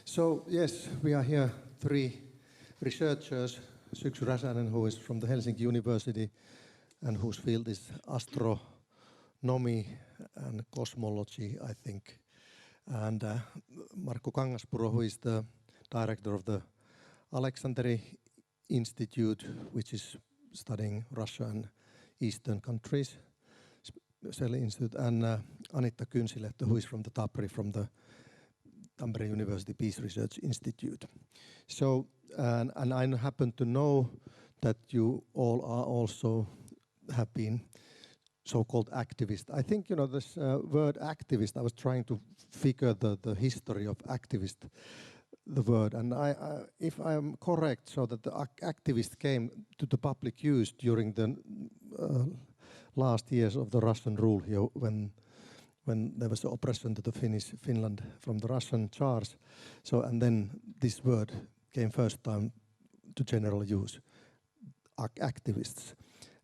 So yes, we are here, three researchers, Syksy Räsänen, who is from the Helsinki University and whose field is astronomy and cosmology, I think. And Markku Kangaspuro, who is the director of the Alexanderi Institute, which is studying Russia and Eastern countries, Institute, and Anitta Kynsilehto, who is from the Tampere, from the Tampere University Peace Research Institute. So, and I happen to know that you all are also have been so-called activists. I think, you know, this word activist, I was trying to figure the history of activist, the word, and if I am correct, so that the activist came to the public use during the last years of the Russian rule here, when there was the oppression to the Finland from the Russian Tsars. So, and then this word came first time to general use, activists.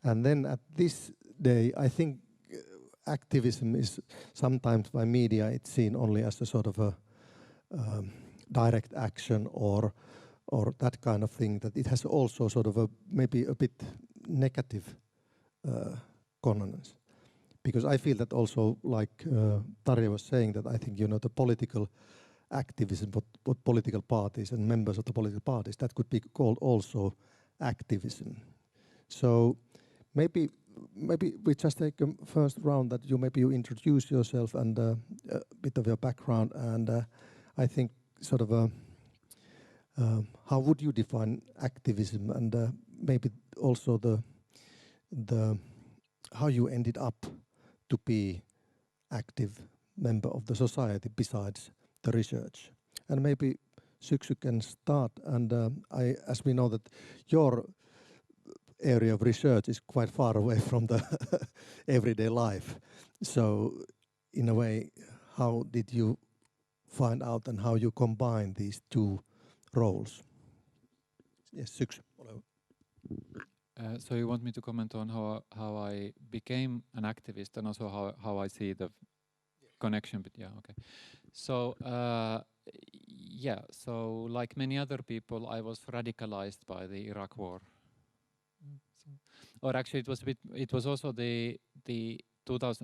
And then at this day, I think activism is sometimes by media, it's seen only as a sort of a direct action or that kind of thing, that it has also sort of a maybe a bit negative connotation. Because I feel that also, like Tarja was saying, that I think, you know, the political activism, what political parties and members of the political parties, that could be called also activism. So maybe we just take a first round that you introduce yourself and a bit of your background, and I think sort of how would you define activism, and maybe also the how you ended up to be active member of the society besides the research. And maybe Syksy can start, and as we know that your area of research is quite far away from the everyday life. So in a way, how did you find out and how you combine these two roles? Yes, Syksy. So you want me to comment on how I became an activist and also how I see the connection? But yeah, okay. So yeah, so like many other people, I was radicalized by the Iraq War. Or actually, it was also the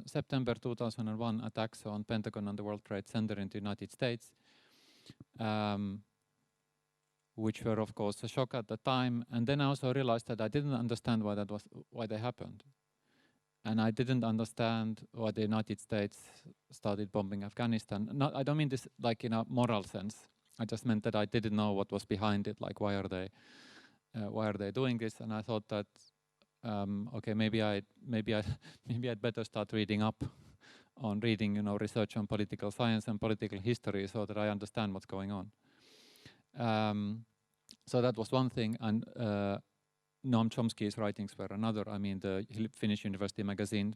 September 2001 attacks on Pentagon and the World Trade Center in the United States, which were of course a shock at the time. And then I also realized that I didn't understand why they happened, and I didn't understand why the United States started bombing Afghanistan. I don't mean this like in a moral sense. I just meant that I didn't know what was behind it. Like, why are they doing this? And I thought that okay, maybe I'd better start reading up on research on political science and political history, so that I understand what's going on. So that was one thing, and Noam Chomsky's writings were another. I mean, the Finnish University magazine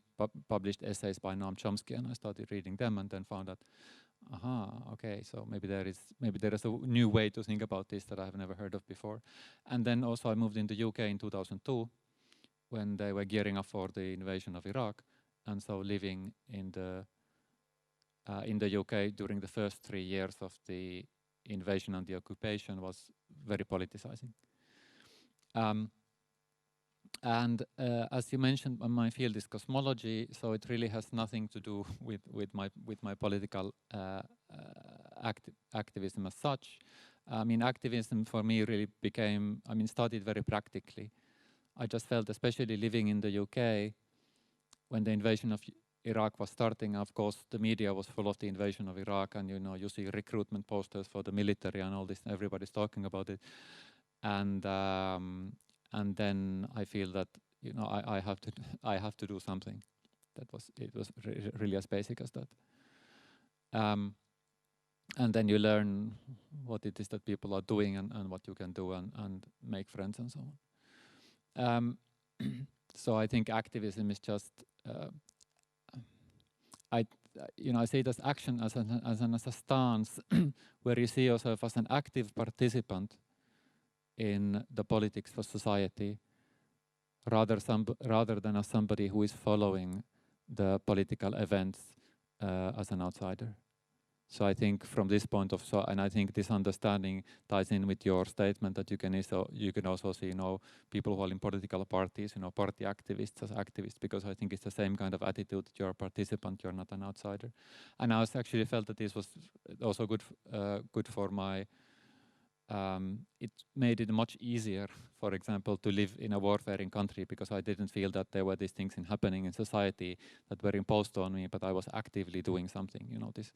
published essays by Noam Chomsky, and I started reading them, and then found that, okay, so maybe there is a new way to think about this that I have never heard of before. And then also I moved in the UK in 2002, when they were gearing up for the invasion of Iraq, and so living in the UK during the first 3 years of the invasion and the occupation was very politicizing. And as you mentioned, my field is cosmology, so it really has nothing to do with my political activism as such. I mean, activism for me really started very practically. I just felt, especially living in the UK, when the invasion of Iraq was starting, of course, the media was full of the invasion of Iraq, and you see recruitment posters for the military and all this, everybody's talking about it. And then I feel that I have to do something. It was really as basic as that. And then you learn what it is that people are doing and what you can do and make friends and so on. So I think activism is just I see it as action, as a stance where you see yourself as an active participant in the politics for society, rather than as somebody who is following the political events as an outsider. So I think from this point of and I think this understanding ties in with your statement that you can also see, people who are in political parties, party activists as activists, because I think it's the same kind of attitude that you're a participant, you're not an outsider. And I actually felt that this was also good for my. It made it much easier, for example, to live in a warfaring country, because I didn't feel that there were these things happening in society that were imposed on me, but I was actively doing something, this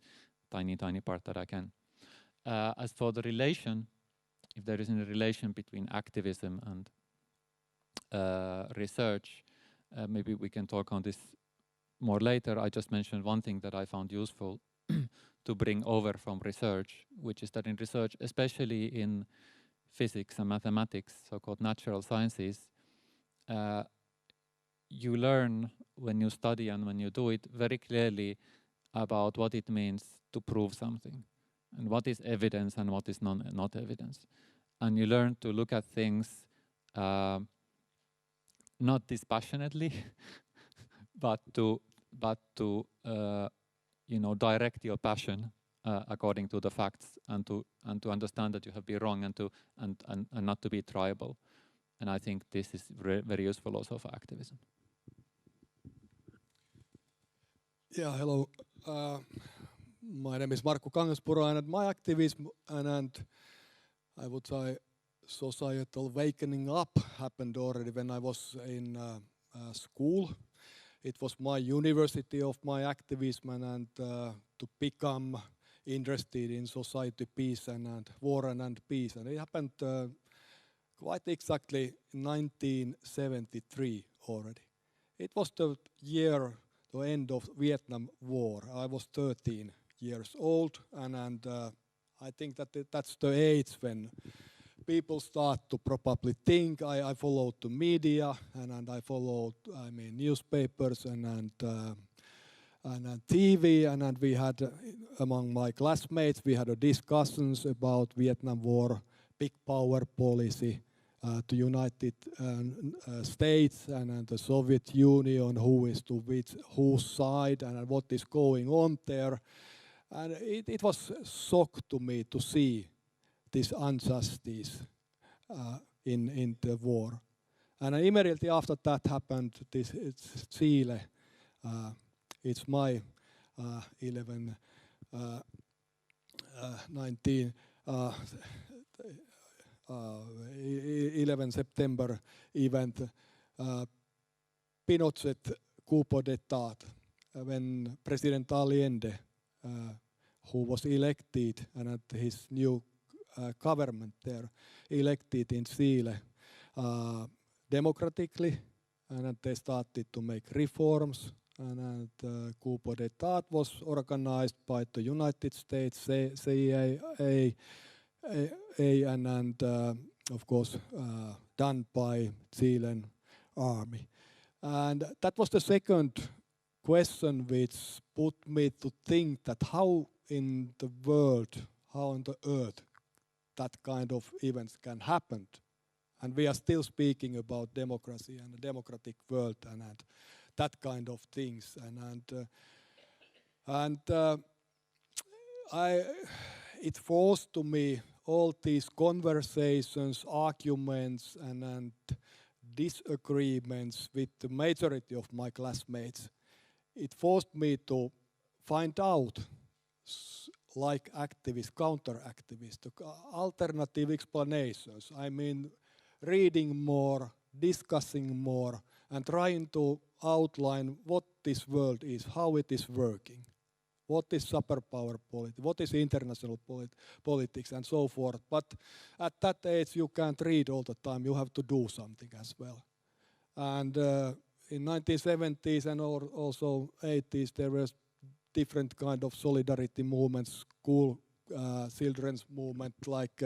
tiny part that I can. As for the relation, if there isn't a relation between activism and research, maybe we can talk on this more later. I just mentioned one thing that I found useful to bring over from research, which is that in research, especially in physics and mathematics, so-called natural sciences, you learn when you study and when you do it very clearly about what it means to prove something, and what is evidence and what is not evidence. And you learn to look at things not dispassionately, but to direct your passion according to the facts, and to understand that you have been wrong, and not to be tribal. And I think this is very useful also for activism. Yeah, hello. My name is Markku Kangaspuro, and my activism and I would say societal wakening up happened already when I was in school. It was my university of my activism and to become interested in society, peace and war and peace. And it happened quite exactly in 1973 already. It was the end of Vietnam War. I was 13 years old, and I think that's the age when people start to probably think. I followed the media, and I followed, newspapers and TV, and we had among my classmates discussions about Vietnam War, big power policy, the United States and the Soviet Union, who is to whose side and what is going on there. And it was a shock to me to see this injustice in the war. And immediately after that happened, it's Chile. It's my 11 September event. Pinochet coup d'état, when President Allende, who was elected, and his new government there, elected in Chile democratically, and they started to make reforms. And the coup d'état was organized by the United States, CIA, and of course done by Chilean army. And that was the second question which put me to think that how in the world, how on the earth that kind of events can happen. And we are still speaking about democracy and a democratic world and that kind of things. It forced to me all these conversations, arguments, and disagreements with the majority of my classmates. It forced me to find out, like activists, counter-activists, alternative explanations. I mean, reading more, discussing more, and trying to outline what this world is, how it is working, what is superpower politics, what is international politics, and so forth. But at that age, you can't read all the time. You have to do something as well. And in 1970s and also 80s, there was different kind of solidarity movements, school, children's movement, like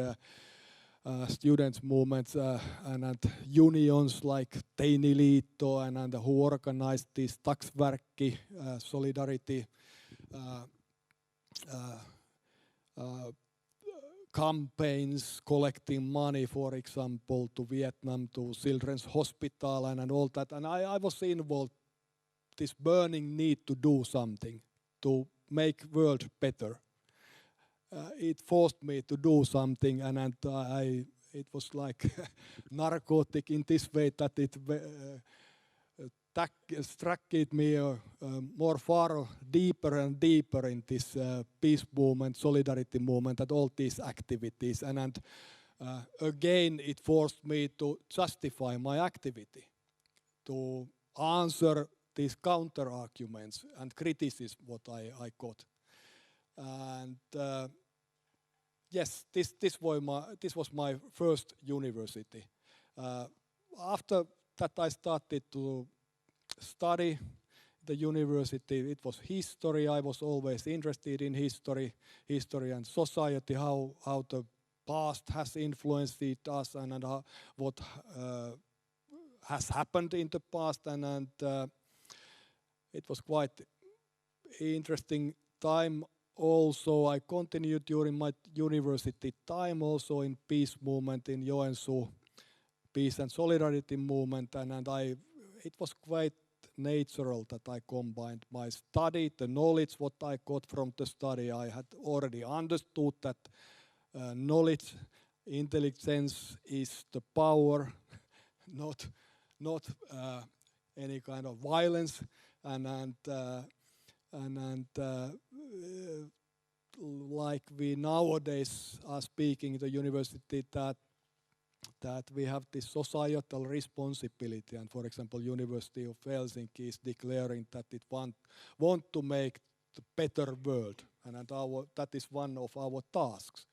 students' movements, and unions like Teiniliitto, and who organized this taksverkki, solidarity campaigns, collecting money, for example, to Vietnam, to Children's Hospital, and all that. And I was involved, this burning need to do something, to make world better. it forced me to do something, and it was like narcotic in this way that it struck me more far deeper and deeper in this peace movement, solidarity movement, and all these activities. And again, it forced me to justify my activity, to answer these counter arguments and criticism what I got. And yes, this was my first university. After that, I started to study the university. It was history. I was always interested in history and society, how the past has influenced us, and what has happened in the past, and it was quite interesting time. Also, I continued during my university time also in peace movement in Joensuu, peace and solidarity movement, and it was quite natural that I combined my study, the knowledge what I got from the study. I had already understood that knowledge, intelligence is the power, not any kind of violence, and like we nowadays are speaking the university that we have this societal responsibility, and for example University of Helsinki is declaring that it want to make the better world, and that is one of our tasks.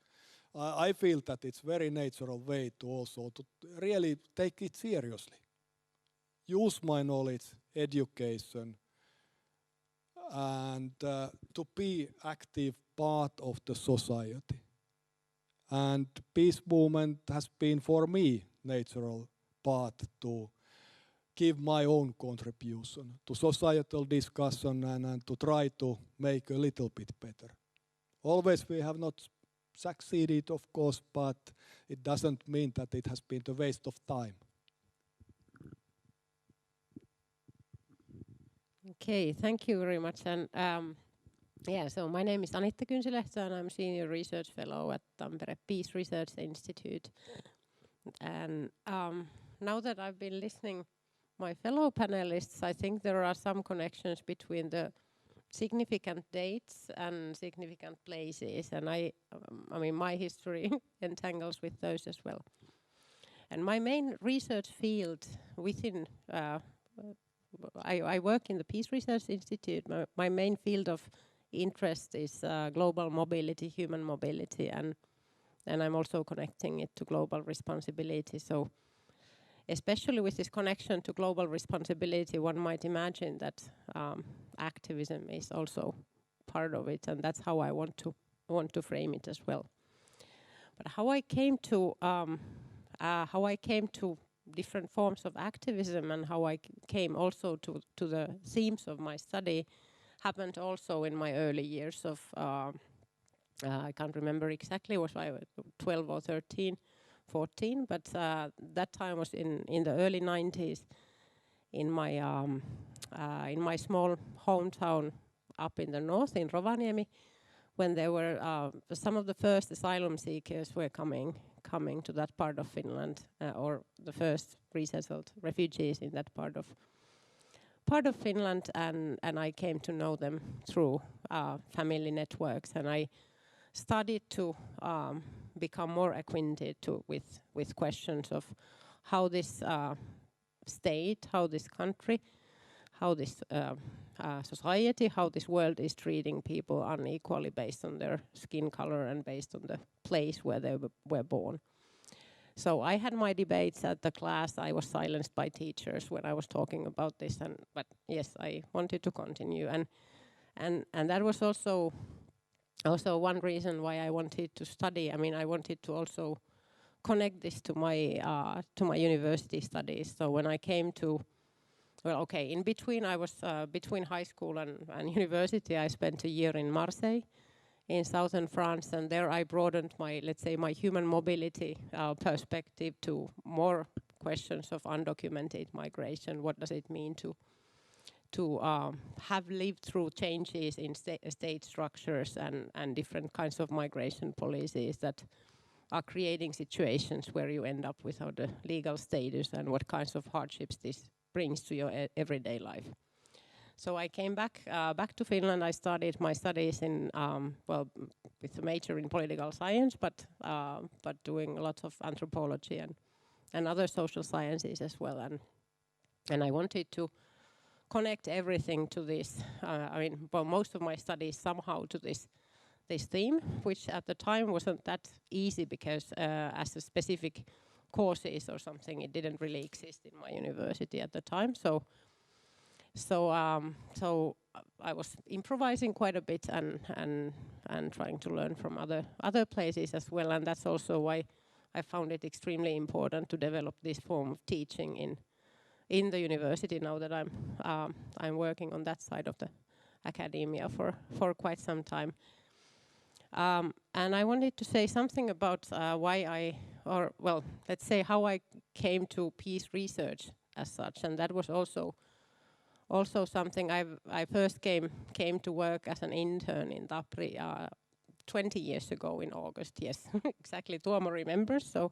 I feel that it's very natural way to also to really take it seriously. Use my knowledge, education, and to be active part of the society. And peace movement has been for me natural part to give my own contribution to societal discussion and to try to make a little bit better. Always we have not succeeded, of course, but it doesn't mean that it has been a waste of time. Okay, thank you very much. And yeah, so my name is Anitta Kynsilehto, and I'm Senior Research Fellow at Tampere Peace Research Institute. And now that I've been listening my fellow panelists, I think there are some connections between the significant dates and significant places, and I mean my history entangles with those as well. And my main research field within I work in the Peace Research Institute. My main field of interest is global mobility, human mobility, and I'm also connecting it to global responsibility. So especially with this connection to global responsibility, one might imagine that activism is also part of it, and that's how I want to frame it as well. But how I came to different forms of activism and how I came also to the themes of my study happened also in my early years of I can't remember exactly, was I 12 or 13, 14, but that time was in the early 90s in my small hometown up in the north in Rovaniemi, when there were some of the first asylum seekers were coming to that part of Finland, or the first resettled refugees in that part of Finland, and I came to know them through family networks, and I started to become more acquainted with questions of how this state, how this country, how this society, how this world is treating people unequally based on their skin color and based on the place where they were born. So I had my debates at the class. I was silenced by teachers when I was talking about this, but yes, I wanted to continue, and that was also one reason why I wanted to study. I mean, I wanted to also connect this to my university studies. So when I came to, well, okay, in between I was between high school and university, I spent a year in Marseille in southern France, and there I broadened my, let's say, my human mobility perspective to more questions of undocumented migration. What does it mean to have lived through changes in state structures and different kinds of migration policies that are creating situations where you end up without a legal status and what kinds of hardships this brings to your everyday life. So I came back to Finland. I started my studies in with a major in political science, but doing a lot of anthropology and other social sciences as well. And I wanted to connect everything to this. Most of my studies somehow to this theme, which at the time wasn't that easy because as a specific courses or something, it didn't really exist in my university at the time. So I was improvising quite a bit and trying to learn from other places as well, and that's also why I found it extremely important to develop this form of teaching in the university now that I'm working on that side of the academia for quite some time. And I wanted to say something about let's say how I came to peace research as such, and that was also something I first came to work as an intern in Tapri 20 years ago in August. Yes, exactly. Tuomo remembers. So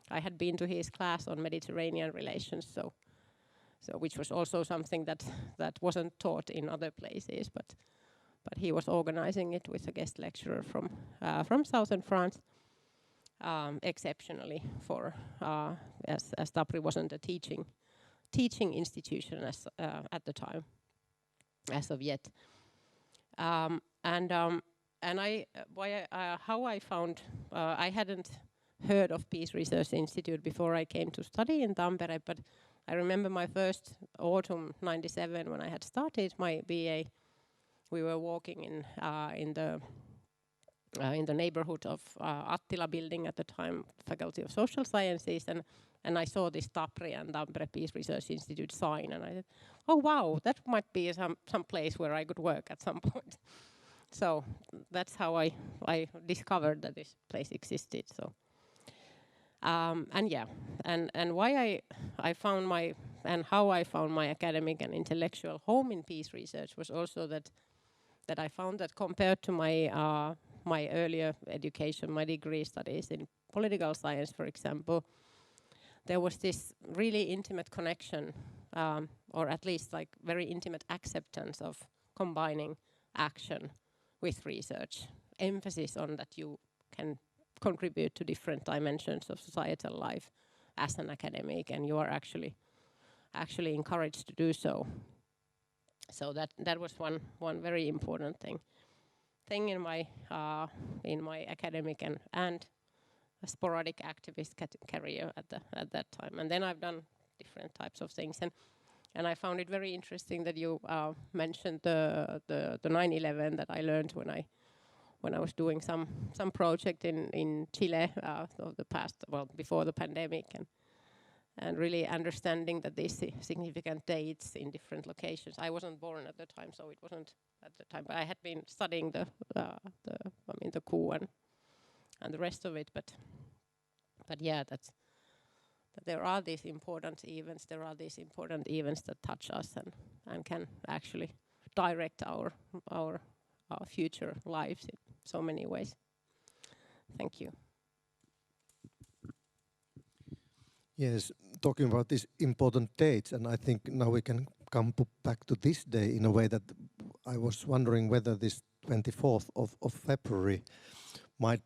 I had been to his class on Mediterranean relations. So which was also something that wasn't taught in other places, but he was organizing it with a guest lecturer from southern France, exceptionally as Tapri wasn't a teaching institution at the time, as of yet. How I found I hadn't heard of Peace Research Institute before I came to study in Tampere, but I remember my first autumn '97 when I had started my BA. We were walking in the neighborhood of Attila building at the time, Faculty of Social Sciences, and I saw this Tapri and Tampere Peace Research Institute sign, and I said, "Oh wow, that might be some place where I could work at some point." So that's how I discovered that this place existed. So and why I found how I found my academic and intellectual home in peace research was also that I found that compared to my earlier education, my degree studies in political science, for example, there was this really intimate connection, or at least like very intimate acceptance of combining action with research, emphasis on that you can contribute to different dimensions of societal life as an academic, and you are actually encouraged to do so. So that was one very important thing in my academic and sporadic activist career at that time. And then I've done different types of things, and I found it very interesting that you mentioned the 9/11 that I learned when I was doing some project in Chile of the past, before the pandemic, and really understanding that these significant dates in different locations. I wasn't born at the time, so it wasn't at the time, but I had been studying the coup and the rest of it. But yeah, that there are these important events. There are these important events that touch us and can actually direct our future lives in so many ways. Thank you. Yes, talking about these important dates, and I think now we can come back to this day in a way that I was wondering whether this 24th of February might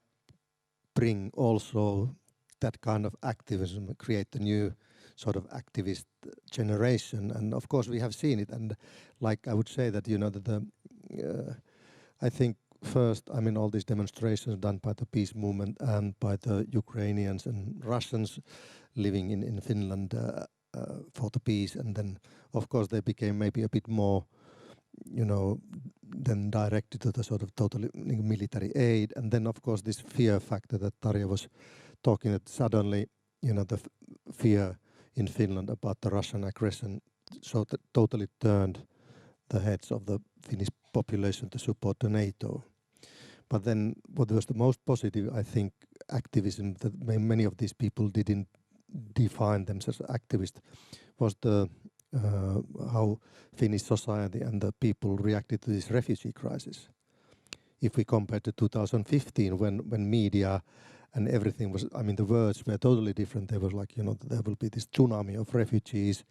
bring also that kind of activism, create a new sort of activist generation. And of course we have seen it, and like I would say that, that I think first, all these demonstrations done by the peace movement and by the Ukrainians and Russians living in Finland for the peace, and then of course they became maybe a bit more, then directed to the sort of totally military aid, and then of course this fear factor that Tarja was talking, that suddenly, the fear in Finland about the Russian aggression so that totally turned the heads of the Finnish population to support the NATO. But then what was the most positive, I think, activism that many of these people didn't define themselves as activists was the how Finnish society and the people reacted to this refugee crisis. If we compare to 2015, when media and everything was, I mean, the words were totally different. There was like, you know, there will be this tsunami of refugees,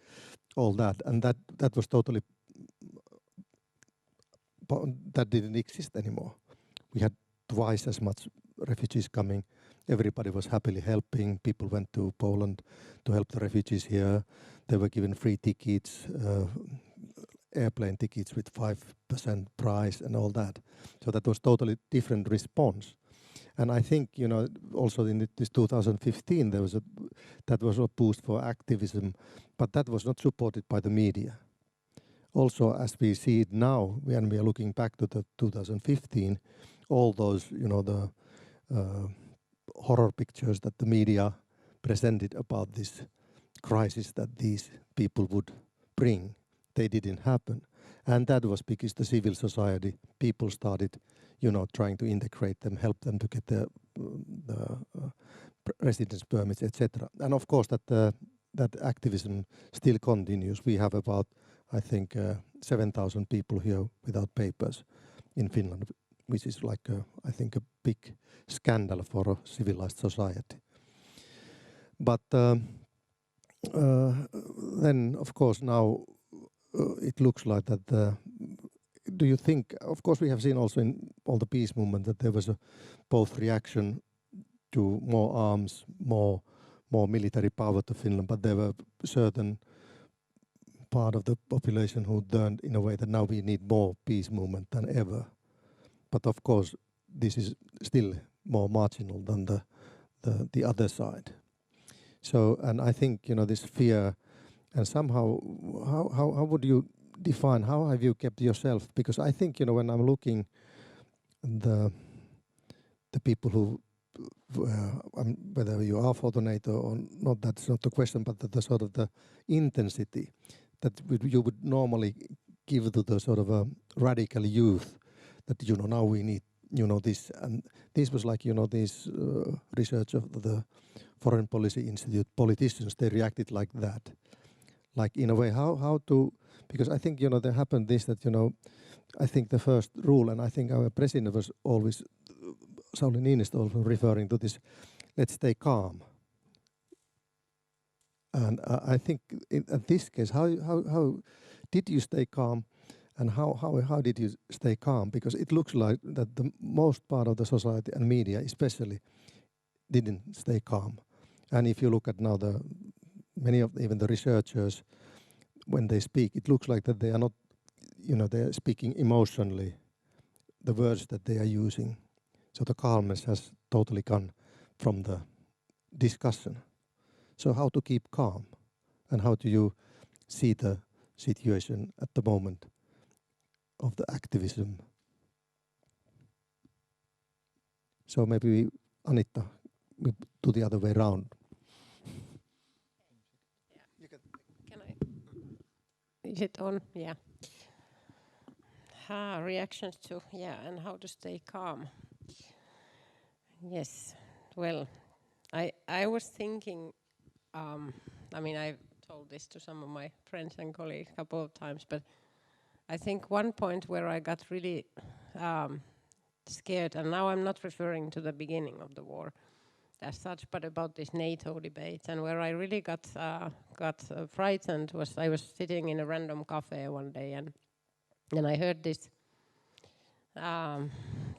all that, and that was totally, that didn't exist anymore. We had twice as much refugees coming. Everybody was happily helping. People went to Poland to help the refugees here. They were given free tickets, airplane tickets with 5% price and all that. So that was totally different response. And I think, you know, also in this 2015, that was a boost for activism, but that was not supported by the media. Also, as we see it now, when we are looking back to the 2015, all those, you know, the horror pictures that the media presented about this crisis that these people would bring, they didn't happen. And that was because the civil society, people started, you know, trying to integrate them, help them to get the residence permits, etc. And of course, that activism still continues. We have about, I think, 7,000 people here without papers in Finland, which is like, I think, a big scandal for a civilized society. But then, of course, now it looks like that. Do you think? Of course, we have seen also in all the peace movement that there was a both reaction to more arms, more military power to Finland, but there were certain part of the population who turned in a way that now we need more peace movement than ever. But of course, this is still more marginal than the other side. So, and I think, you know, this fear, and somehow, how would you define, how have you kept yourself? Because I think, you know, when I'm looking the people who, whether you are for the NATO or not, that's not the question, but the sort of the intensity that you would normally give to the sort of a radical youth, that, you know, now we need, you know, this. And this was like, you know, this research of the Foreign Policy Institute politicians, they reacted like that. Like, in a way, how to, because I think, you know, there happened this, that, you know, I think the first rule, and I think our president was always, Sauli Niinistö, also referring to this, let's stay calm. And I think in this case, how did you stay calm, and how did you stay calm? Because it looks like that the most part of the society and media especially didn't stay calm. And if you look at now many of even the researchers, when they speak, it looks like that they are not, you know, they are speaking emotionally, the words that they are using. So the calmness has totally gone from the discussion. So how to keep calm, and how do you see the situation at the moment of the activism? So maybe Anitta, we do the other way around. Can I? Is it on? Yeah. Reactions to, and how to stay calm. Yes. Well, I was thinking. I mean, I've told this to some of my friends and colleagues a couple of times, but I think one point where I got really scared, and now I'm not referring to the beginning of the war as such, but about this NATO debate, and where I really got frightened was I was sitting in a random cafe one day, and I heard this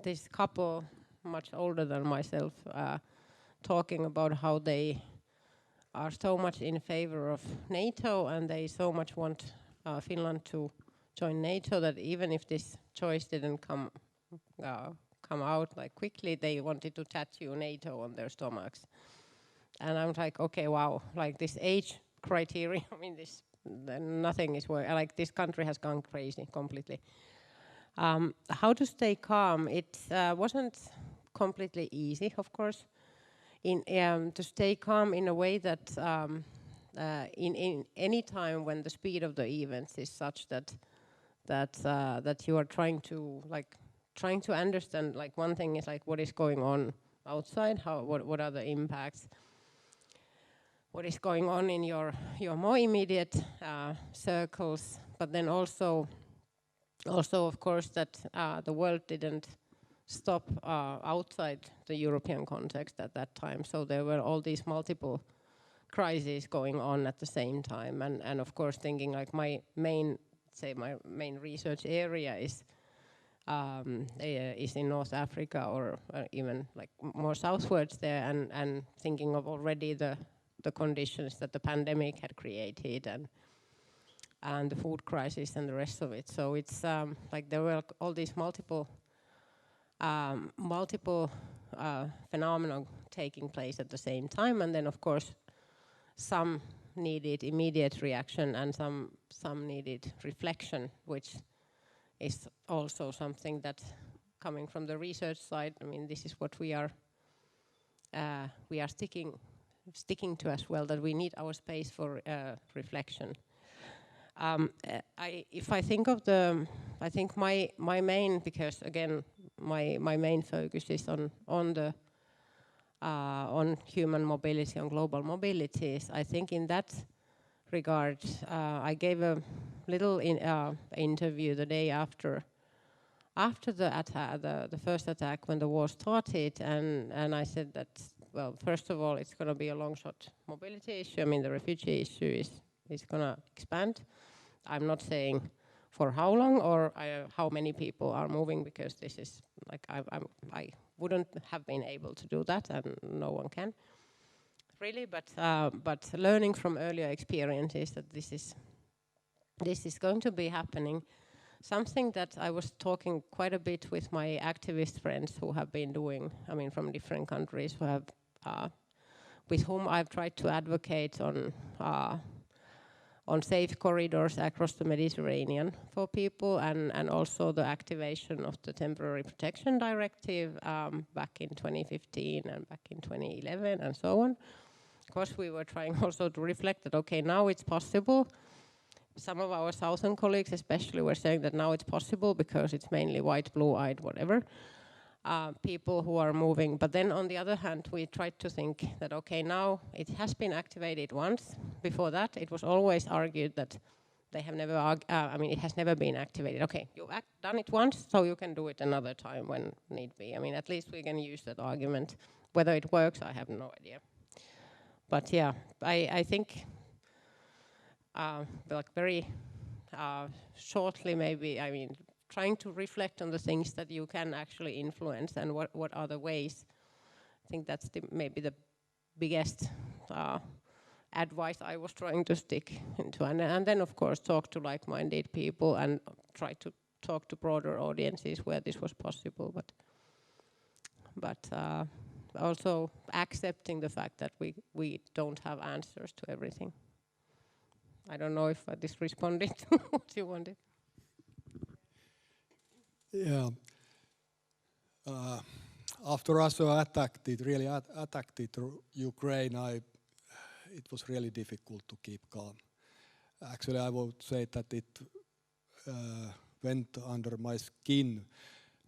this couple much older than myself talking about how they are so much in favor of NATO, and they so much want Finland to join NATO that even if this choice didn't come out like quickly, they wanted to tattoo NATO on their stomachs. And I'm like, okay, wow, like this age criteria, I mean, this nothing is working. Like, this country has gone crazy completely. How to stay calm? It wasn't completely easy, of course. To stay calm in a way that in any time when the speed of the events is such that you are trying to understand, like, one thing is like what is going on outside, what are the impacts, what is going on in your more immediate circles, but then also of course that the world didn't stop outside the European context at that time. So there were all these multiple crises going on at the same time, and of course thinking like my main research area is in North Africa, or even like more southwards there, and thinking of already the conditions that the pandemic had created, and the food crisis and the rest of it. So it's like there were all these multiple phenomena taking place at the same time, and then of course some needed immediate reaction and some needed reflection, which is also something that, coming from the research side, I mean, this is what we are sticking to as well, that we need our space for reflection. If I think of I think my main, because again my main focus is on human mobility, on global mobilities. I think in that regard, I gave a little interview the day after the first attack, when the war started, and I said that, well, first of all, it's going to be a long shot mobility issue. I mean, the refugee issue is going to expand. I'm not saying for how long or how many people are moving, because this is like I wouldn't have been able to do that, and no one can really. But learning from earlier experiences that this is going to be happening. Something that I was talking quite a bit with my activist friends who have been doing, I mean, from different countries, who have with whom I've tried to advocate on safe corridors across the Mediterranean for people, and also the activation of the Temporary Protection Directive back in 2015 and back in 2011 and so on. Of course, we were trying also to reflect that, okay, now it's possible. Some of our southern colleagues especially were saying that now it's possible because it's mainly white, blue-eyed, whatever, people who are moving. But then on the other hand, we tried to think that, okay, now it has been activated once. Before that, it was always argued that they have never, it has never been activated. Okay, you've done it once, so you can do it another time when need be. I mean, at least we can use that argument. Whether it works, I have no idea. But yeah, I think like very shortly maybe, I mean, trying to reflect on the things that you can actually influence and what are the ways. I think that's maybe the biggest advice I was trying to stick into. And then, of course, talk to like-minded people and try to talk to broader audiences where this was possible. But also accepting the fact that we don't have answers to everything. I don't know if this responded to what you wanted. Yeah. After Russia attacked Ukraine, it was really difficult to keep calm. Actually, I would say that it went under my skin,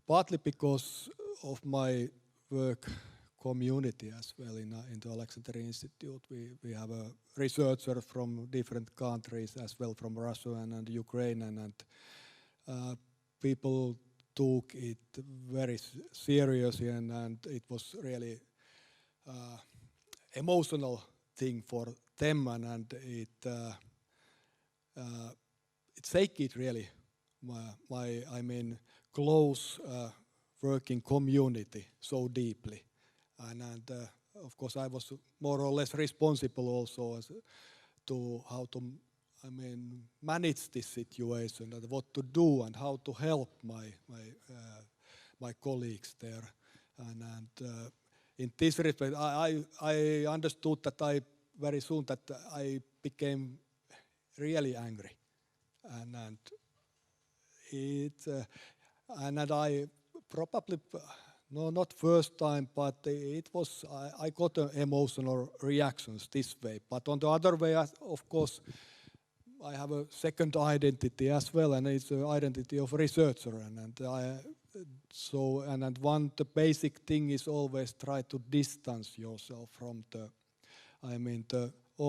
partly because of my work community as well in the Alexander Institute. We have a researcher from different countries as well, from Russia and Ukraine, and people took it very seriously, and it was really emotional thing for them, and it shaked really my close working community so deeply, and of course I was more or less responsible also to how to manage this situation, and what to do and how to help my colleagues there, and in this respect I understood that very soon that I became really angry, and I probably not first time, but it was I got emotional reactions this way. But on the other way, of course, I have a second identity as well, and it's the identity of researcher, and the basic thing is always try to distance yourself from the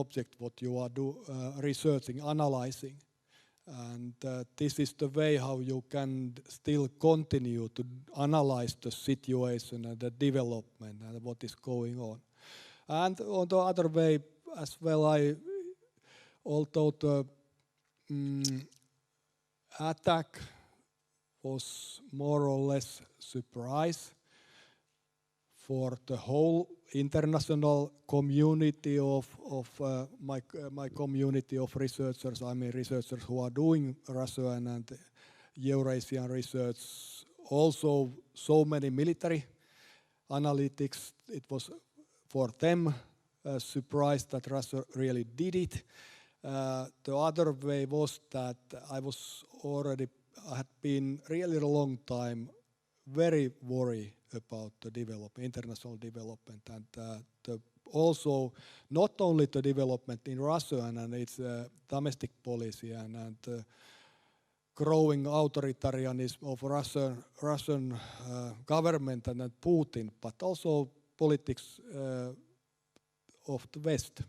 object what you are researching, analyzing. And this is the way how you can still continue to analyze the situation and the development and what is going on. And on the other way as well, although the attack was more or less surprise for the whole international community of my community of researchers. I mean researchers who are doing Russian and Eurasian research. Also so many military analytics. It was for them a surprise that Russia really did it. The other way was that I had been really a long time very worried about the international development, and also not only the development in Russia and its domestic policy and growing authoritarianism of Russian government and Putin, but also politics of the West.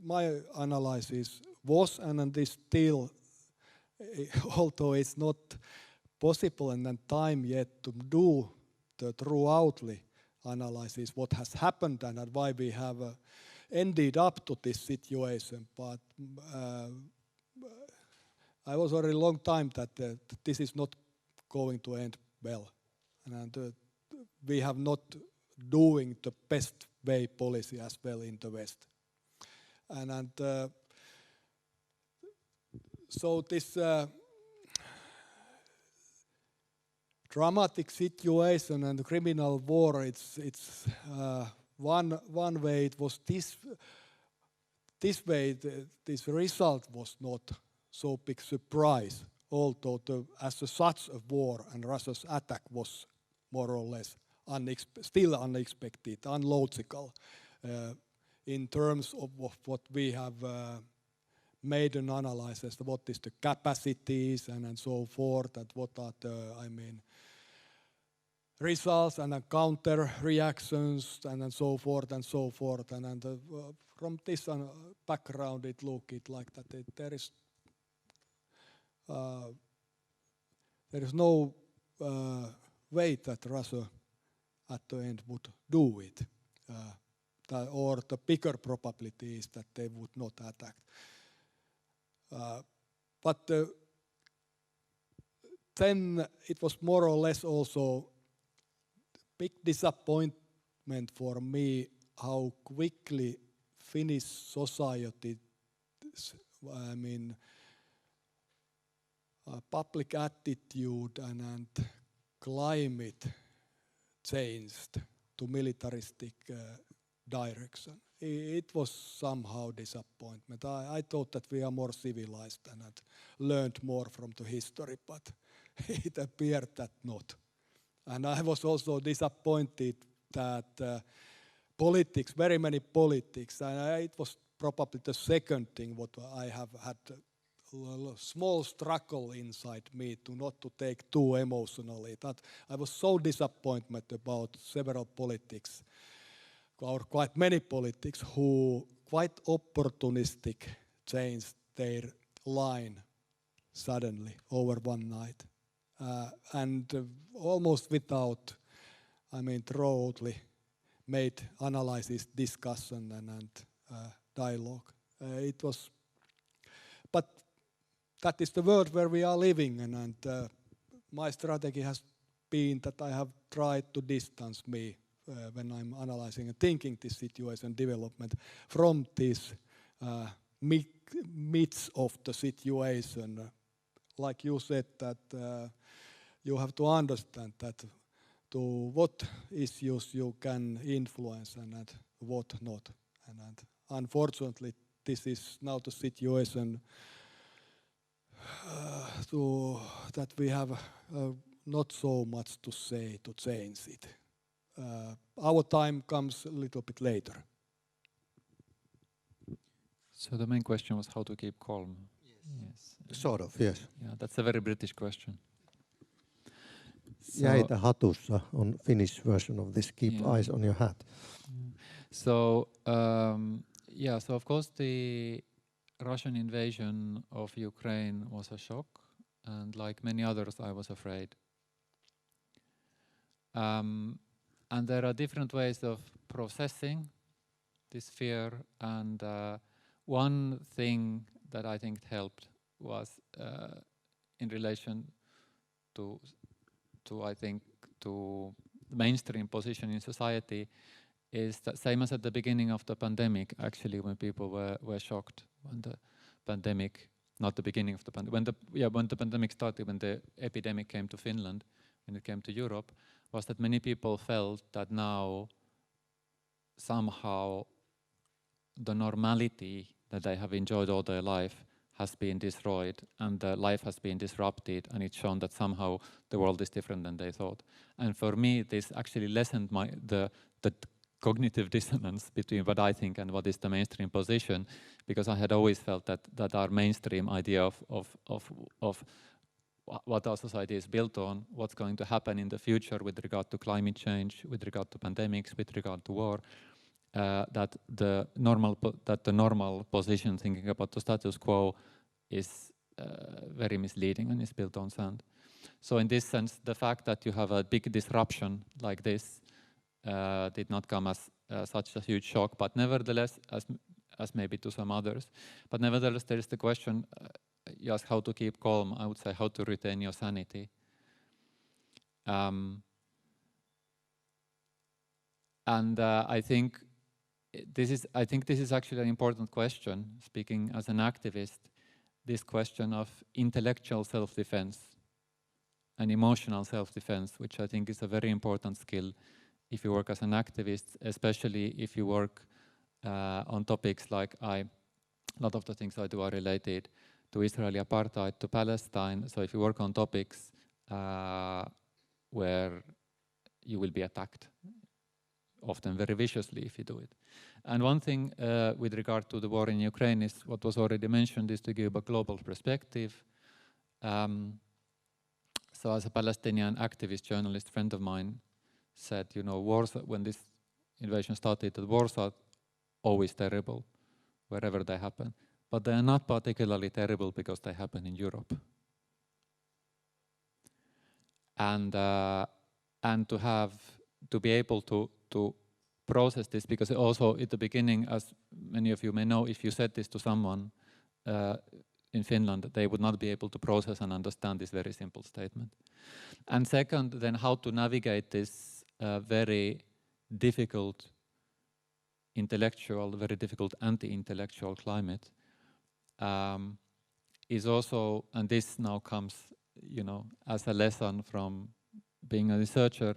My analysis was and is still, although it's not possible and time yet to do the throughoutly analysis what has happened and why we have ended up to this situation. But I was already a long time that this is not going to end well, and we have not doing the best way policy as well in the West, and so this dramatic situation and the criminal war, it's one way it was this way this result was not so big surprise, although as such a war and Russia's attack was more or less still unexpected, unlogical in terms of what we have made an analysis, what is the capacities and so forth, and what are the, results and counter reactions and so forth and so forth. And from this background, it looked like that there is no way that Russia at the end would do it, or the bigger probability is that they would not attack. But then it was more or less also big disappointment for me how quickly Finnish society, public attitude and climate changed to militaristic direction. It was somehow disappointment. I thought that we are more civilized and had learned more from the history, but it appeared that not. And I was also disappointed that politics, very many politics, and it was probably the second thing what I have had a small struggle inside me to not to take too emotionally. That I was so disappointed about several politics, or quite many politics, who quite opportunistic changed their line suddenly over one night. And almost without, thoroughly made analysis, discussion and dialogue. It was, but that is the world where we are living, and my strategy has been that I have tried to distance me when I'm analyzing and thinking this situation development from this midst of the situation. Like you said, that you have to understand that to what issues you can influence and what not. And unfortunately, this is now the situation that we have not so much to say to change it. Our time comes a little bit later. So the main question was how to keep calm. Yes. Sort of, yes. Yeah, that's a very British question. Jäitä hatussa on Finnish version of this, keep eyes on your hat. So yeah, so of course the Russian invasion of Ukraine was a shock, and like many others, I was afraid. And there are different ways of processing this fear, and one thing that I think helped was in relation to I think to mainstream position in society, is the same as at the beginning of the pandemic, actually, when people were shocked when the pandemic, not the beginning of the pandemic, when the pandemic started, when the epidemic came to Finland, when it came to Europe, was that many people felt that now somehow the normality that they have enjoyed all their life has been destroyed, and the life has been disrupted, and it's shown that somehow the world is different than they thought. And for me, this actually lessened the cognitive dissonance between what I think and what is the mainstream position, because I had always felt that our mainstream idea of what our society is built on, what's going to happen in the future with regard to climate change, with regard to pandemics, with regard to war, that the normal position, thinking about the status quo, is very misleading and is built on sand. So in this sense, the fact that you have a big disruption like this did not come as such a huge shock, but nevertheless, as maybe to some others. But nevertheless, there is the question, you ask how to keep calm. I would say how to retain your sanity. And I think this is actually an important question, speaking as an activist, this question of intellectual self-defense and emotional self-defense, which I think is a very important skill if you work as an activist, especially if you work on topics like a lot of the things I do are related to Israeli apartheid, to Palestine. So if you work on topics where you will be attacked, often very viciously if you do it. And one thing with regard to the war in Ukraine is what was already mentioned, is to give a global perspective. So as a Palestinian activist, journalist friend of mine said, you know, wars, when this invasion started, the wars are always terrible wherever they happen, but they are not particularly terrible because they happen in Europe. And to be able to process this, because also at the beginning, as many of you may know, if you said this to someone in Finland, they would not be able to process and understand this very simple statement. And second, then how to navigate this very difficult intellectual, very difficult anti-intellectual climate is also, and this now comes, you know, as a lesson from being a researcher,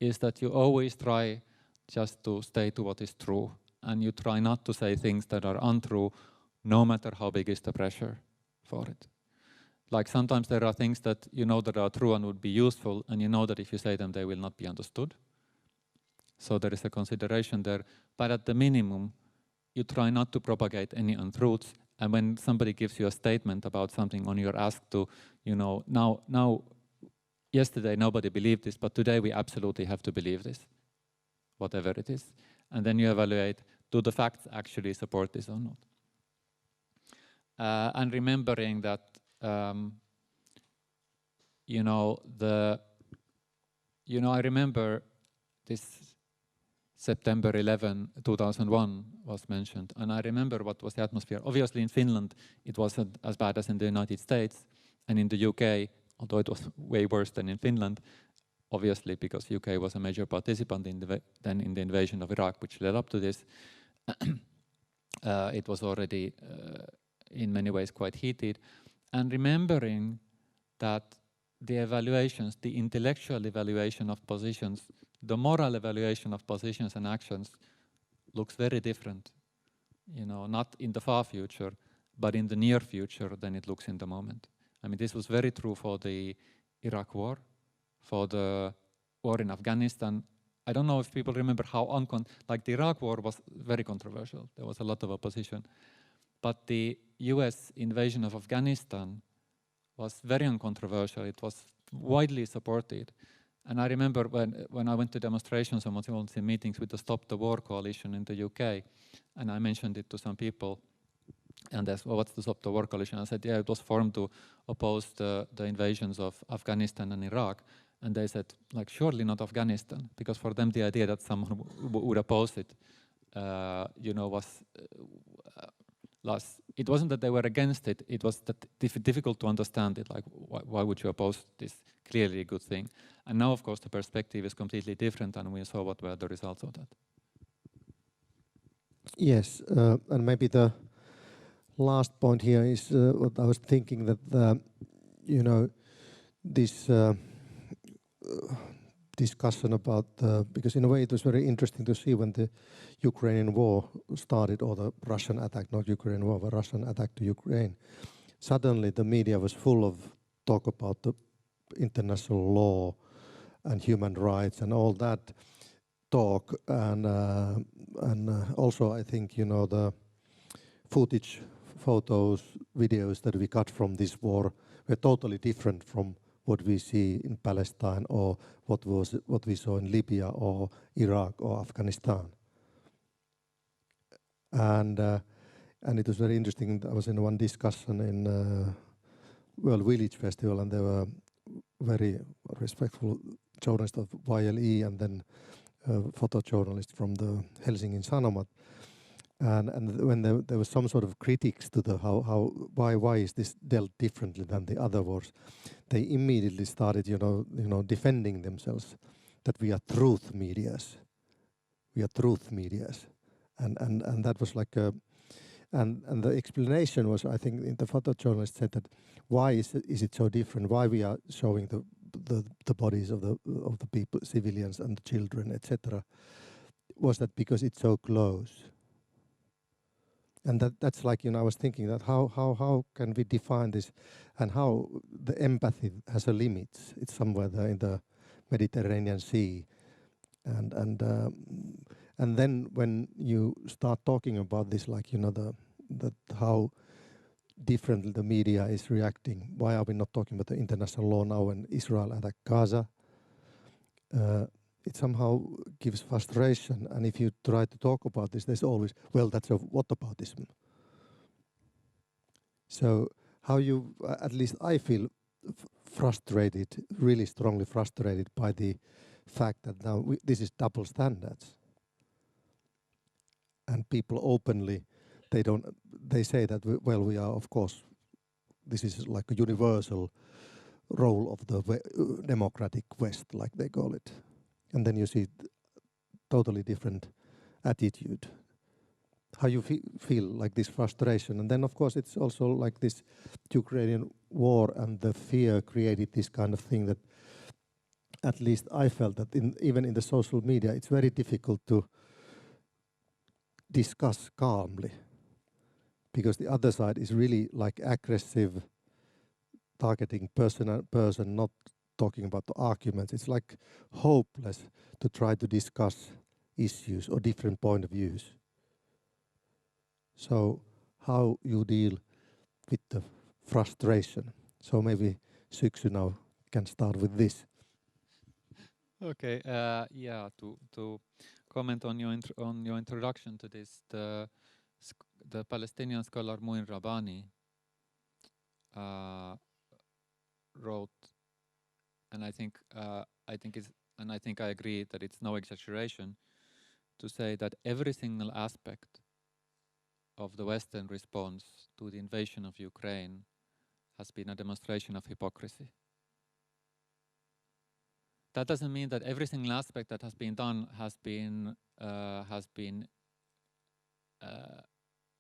is that you always try just to stay to what is true, and you try not to say things that are untrue, no matter how big is the pressure for it. Like sometimes there are things that you know that are true and would be useful, and you know that if you say them, they will not be understood. So there is a consideration there, but at the minimum, you try not to propagate any untruths. And when somebody gives you a statement about something, when you're asked to, you know, now, yesterday nobody believed this, but today we absolutely have to believe this, whatever it is. And then you evaluate, do the facts actually support this or not? And remembering that, I remember this September 11, 2001 was mentioned, and I remember what was the atmosphere. Obviously in Finland, it wasn't as bad as in the United States, and in the UK, although it was way worse than in Finland, obviously because UK was a major participant in the invasion of Iraq, which led up to this. It was already in many ways quite heated. And remembering that the evaluations, the intellectual evaluation of positions, the moral evaluation of positions and actions looks very different, you know, not in the far future, but in the near future than it looks in the moment. I mean, this was very true for the Iraq war, for the war in Afghanistan. I don't know if people remember how like the Iraq war was very controversial. There was a lot of opposition. But the US invasion of Afghanistan was very uncontroversial. It was widely supported. And I remember when I went to demonstrations and was in meetings with the Stop the War coalition in the UK, and I mentioned it to some people, and they asked, well, what's the Stop the War coalition? I said, yeah, it was formed to oppose the invasions of Afghanistan and Iraq. And they said, like, surely not Afghanistan, because for them the idea that someone would oppose it, was lost. It wasn't that they were against it, it was that difficult to understand it, like, why would you oppose this clearly good thing? And now, of course, the perspective is completely different, and we saw what were the results of that. Yes, and maybe the last point here is what I was thinking, that this discussion about because in a way it was very interesting to see when the Ukrainian war started, or the Russian attack, not Ukrainian war, but Russian attack to Ukraine. Suddenly the media was full of talk about the international law and human rights and all that talk, and also I think the footage, photos, videos that we got from this war were totally different from what we see in Palestine, or what we saw in Libya or Iraq or Afghanistan. And it was very interesting. I was in one discussion in World Village Festival, and there were very respectful journalists of YLE, and then photojournalist from the Helsingin Sanomat. And when there was some sort of critics to the why is this dealt differently than the other wars, they immediately started defending themselves, that we are truth medias, and that was like and the explanation was, I think the photojournalist said that why is it so different? Why we are showing the bodies of the people, civilians and the children, etc. Was that because it's so close? And that's like, I was thinking that how can we define this, and how the empathy has a limit. It's somewhere there in the Mediterranean Sea, and then when you start talking about this, like that how differently the media is reacting. Why are we not talking about the international law now when Israel attacked Gaza? It somehow gives frustration, and if you try to talk about this, there's always, well, that's a whataboutism. So how you, at least I feel frustrated, really strongly frustrated by the fact that now this is double standards. And people openly, they say that, we are, of course, this is like a universal role of the democratic West, like they call it. And then you see totally different attitude. How you feel like this frustration. And then, of course, it's also like this Ukrainian war and the fear created this kind of thing that at least I felt that even in the social media, it's very difficult to discuss calmly, because the other side is really like aggressive, targeting person, not talking about the arguments. It's like hopeless to try to discuss issues or different point of views. So how you deal with the frustration? So maybe Syksy now can start with this. Okay, to comment on your introduction to this, the Palestinian scholar Muin Rabani wrote, and I think I agree that it's no exaggeration to say that every single aspect of the Western response to the invasion of Ukraine has been a demonstration of hypocrisy. That doesn't mean that every single aspect that has been done has been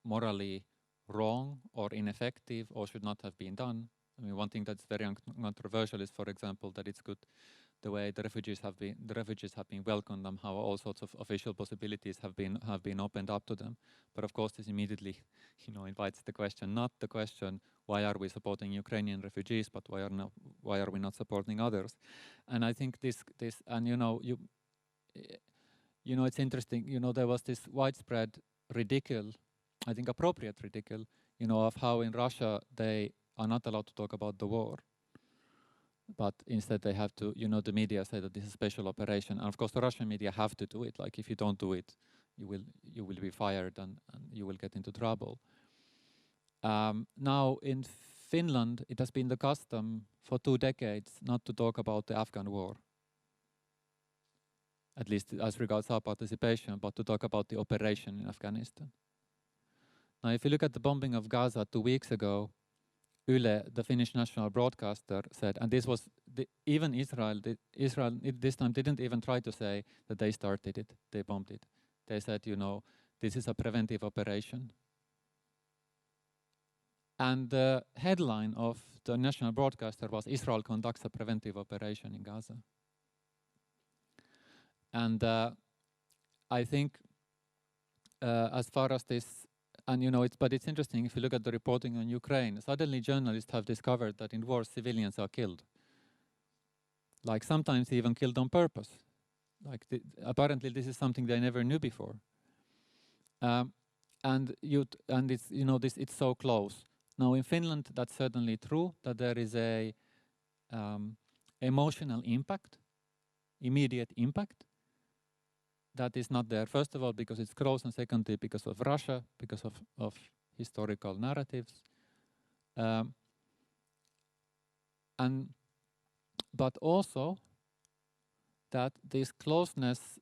morally wrong or ineffective or should not have been done. I mean, one thing that's very controversial is, for example, that it's good the way the refugees have been welcomed and how all sorts of official possibilities have been opened up to them. But of course, this immediately, invites the question, not the question why are we supporting Ukrainian refugees, but why are we not supporting others? And I think this and it's interesting. There was this widespread ridicule, I think appropriate ridicule, of how in Russia they are not allowed to talk about the war. but instead they have to, the media say that this is a special operation. And of course the Russian media have to do it. Like if you don't do it, you will be fired and you will get into trouble. Now in Finland, it has been the custom for 2 decades not to talk about the Afghan war, at least as regards our participation, but to talk about the operation in Afghanistan. Now, if you look at the bombing of Gaza 2 weeks ago, Yle, the Finnish national broadcaster, said, and this was even Israel this time didn't even try to say that they started it, they bombed it. They said, this is a preventive operation. And the headline of the national broadcaster was, Israel conducts a preventive operation in Gaza. And I think as far as this, and but it's interesting if you look at the reporting on Ukraine, suddenly journalists have discovered that in war civilians are killed. Like sometimes even killed on purpose. Like apparently this is something they never knew before. And it's it's so close. Now in Finland, that's certainly true that there is a emotional impact, immediate impact. That is not there, first of all, because it's close, and secondly, because of Russia, because of historical narratives. But also that this closeness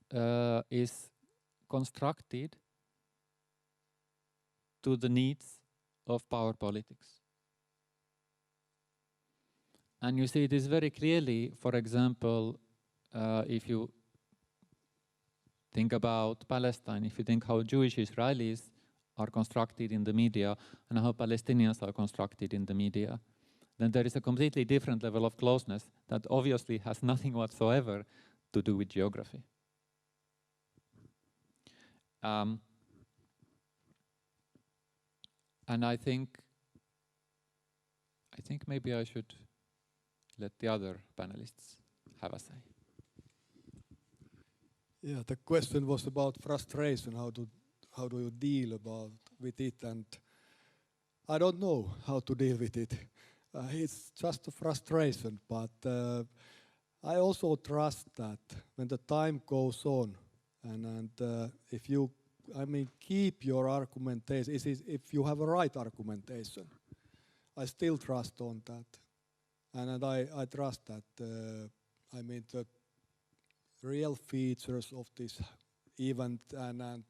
is constructed to the needs of power politics. And you see this very clearly, for example, if you think about Palestine, if you think how Jewish Israelis are constructed in the media and how Palestinians are constructed in the media, then there is a completely different level of closeness that obviously has nothing whatsoever to do with geography. And I think maybe I should let the other panelists have a say. Yeah, the question was about frustration. How do you deal with it? And I don't know how to deal with it. It's just a frustration, but I also trust that when the time goes on, and if you, keep your argumentation, if you have a right argumentation, I still trust on that, and I trust that. The real features of this event and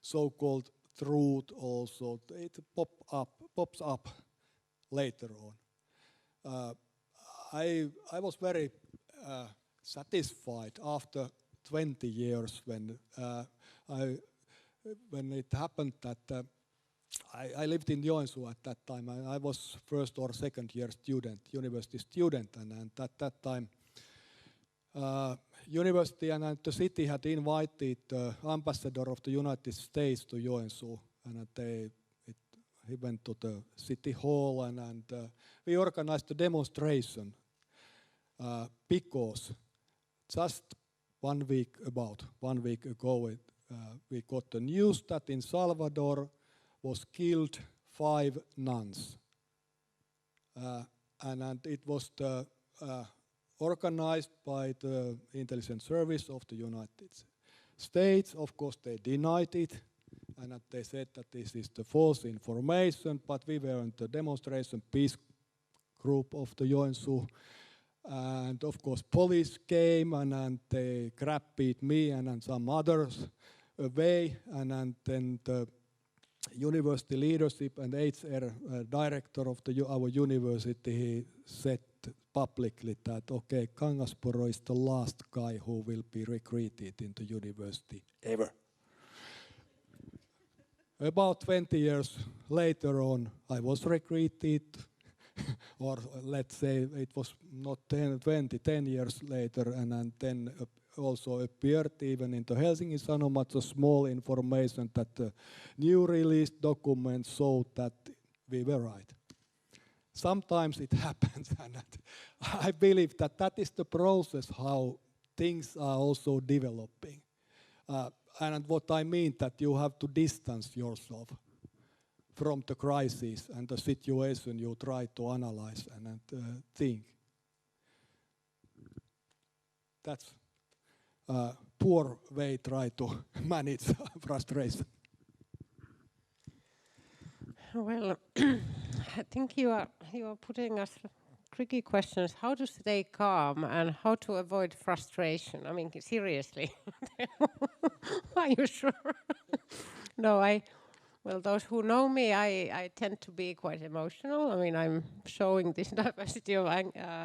so-called truth also, it pops up later on. I was very satisfied after 20 years when it happened that I lived in Joensuu at that time. I was first or second year student, university student, and at that time university and the city had invited the ambassador of the United States to Joensuu, and he went to the city hall and we organized a demonstration because just 1 week ago we got the news that in Salvador was killed 5 nuns, and it was organized by the intelligence service of the United States. Of course, they denied it, and they said that this is the false information, but we were in the demonstration peace group of the Joensuu, and of course police came and they grabbed me and some others away, and then the university leadership and HR director of our university, he said publicly that, okay, Kangaspuro is the last guy who will be recruited into university ever. About 20 years later on, I was recruited, or let's say it was not 10 years later, and then also appeared even in the Helsingin Sanomat a small information that the new released documents showed that we were right. Sometimes it happens, and I believe that is the process how things are also developing. And what I mean that you have to distance yourself from the crisis and the situation you try to analyze and think. that's a poor way try to manage frustration. Well, I think you are putting us tricky questions. How to stay calm and how to avoid frustration. I mean, seriously, are you sure? No, well, those who know me, I tend to be quite emotional. I mean, I'm showing this diversity of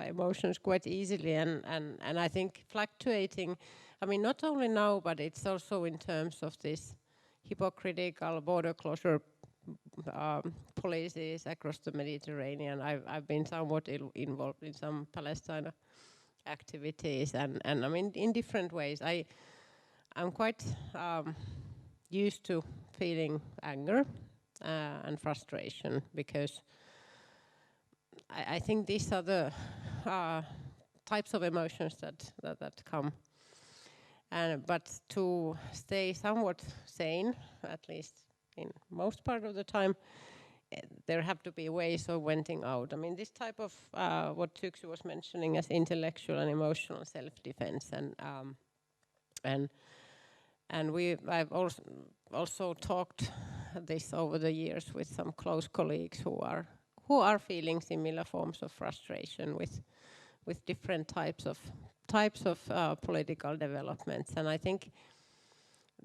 emotions quite easily, and I think fluctuating. I mean, not only now, but it's also in terms of this hypocritical border closure policies across the Mediterranean. I've been somewhat involved in some Palestine activities, and I mean, in different ways. I'm quite used to feeling anger and frustration, because I think these are the types of emotions that come. But to stay somewhat sane, at least in most part of the time, there have to be ways of venting out. I mean, this type of what Syksy was mentioning as intellectual and emotional self-defense, and I've also talked this over the years with some close colleagues who are feeling similar forms of frustration with different types of political developments. And I think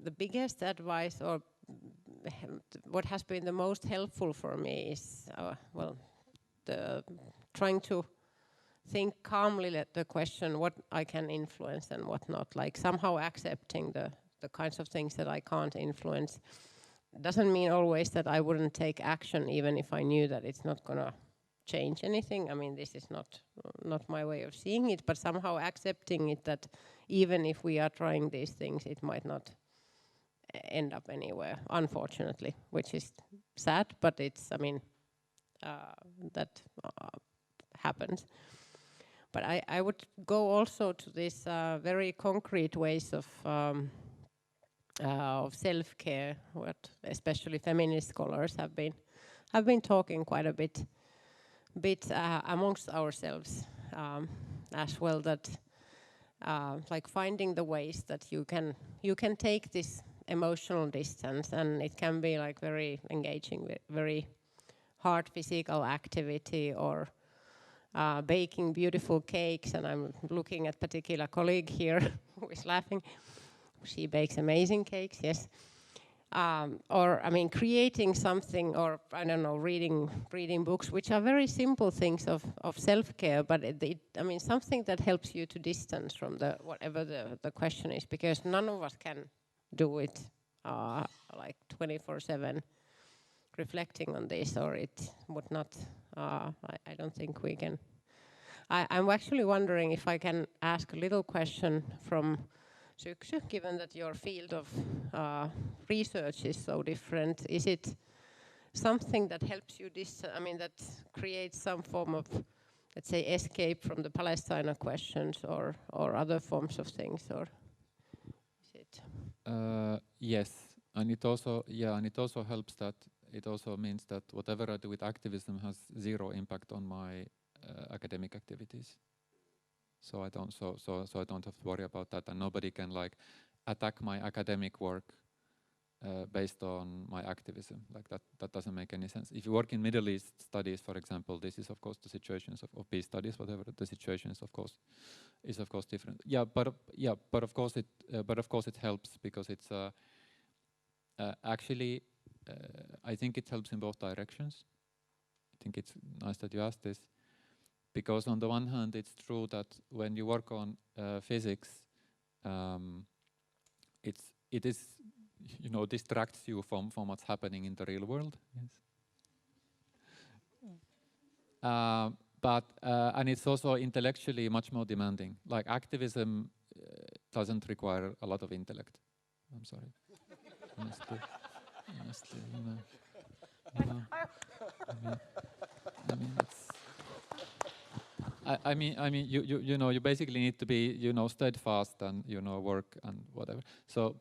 the biggest advice, or what has been the most helpful for me, is trying to think calmly at the question what I can influence and what not, like somehow accepting the kinds of things that I can't influence. Doesn't mean always that I wouldn't take action even if I knew that it's not gonna change anything. I mean, this is not my way of seeing it, but somehow accepting it, that even if we are trying these things, it might not end up anywhere, unfortunately, which is sad, but it's, I mean, that happens. But I would go also to these very concrete ways of self-care, what especially feminist scholars have been talking quite a bit amongst ourselves as well, that like finding the ways that you can take this emotional distance, and it can be like very engaging, very hard physical activity, or baking beautiful cakes. And I'm looking at particular colleague here who is laughing. She bakes amazing cakes, yes. Or, I mean, creating something, or, I don't know, reading books, which are very simple things of self-care, but I mean, something that helps you to distance from whatever the question is, because none of us can do it like 24/7 reflecting on this, or it would not, I don't think we can. I'm actually wondering if I can ask a little question from Syksy, given that your field of research is so different. Is it something that helps you I mean, that creates some form of, let's say, escape from the Palestine questions, or other forms of things, or is it? Yes, and it also helps that it also means that whatever I do with activism has zero impact on my academic activities. So I don't have to worry about that, and nobody can like attack my academic work based on my activism. Like that doesn't make any sense. If you work in Middle East studies, for example, this is of course the situations of peace studies, whatever the situation is, of course different. But of course it helps, because it's actually I think it helps in both directions. I think it's nice that you asked this. Because on the one hand, it's true that when you work on physics, it is, you know, distracts you from what's happening in the real world. Yes. And it's also intellectually much more demanding. Like activism doesn't require a lot of intellect. I'm sorry. Honestly, you know. I mean, it's. I mean, you know, you basically need to be, you know, steadfast and, you know, work and whatever. So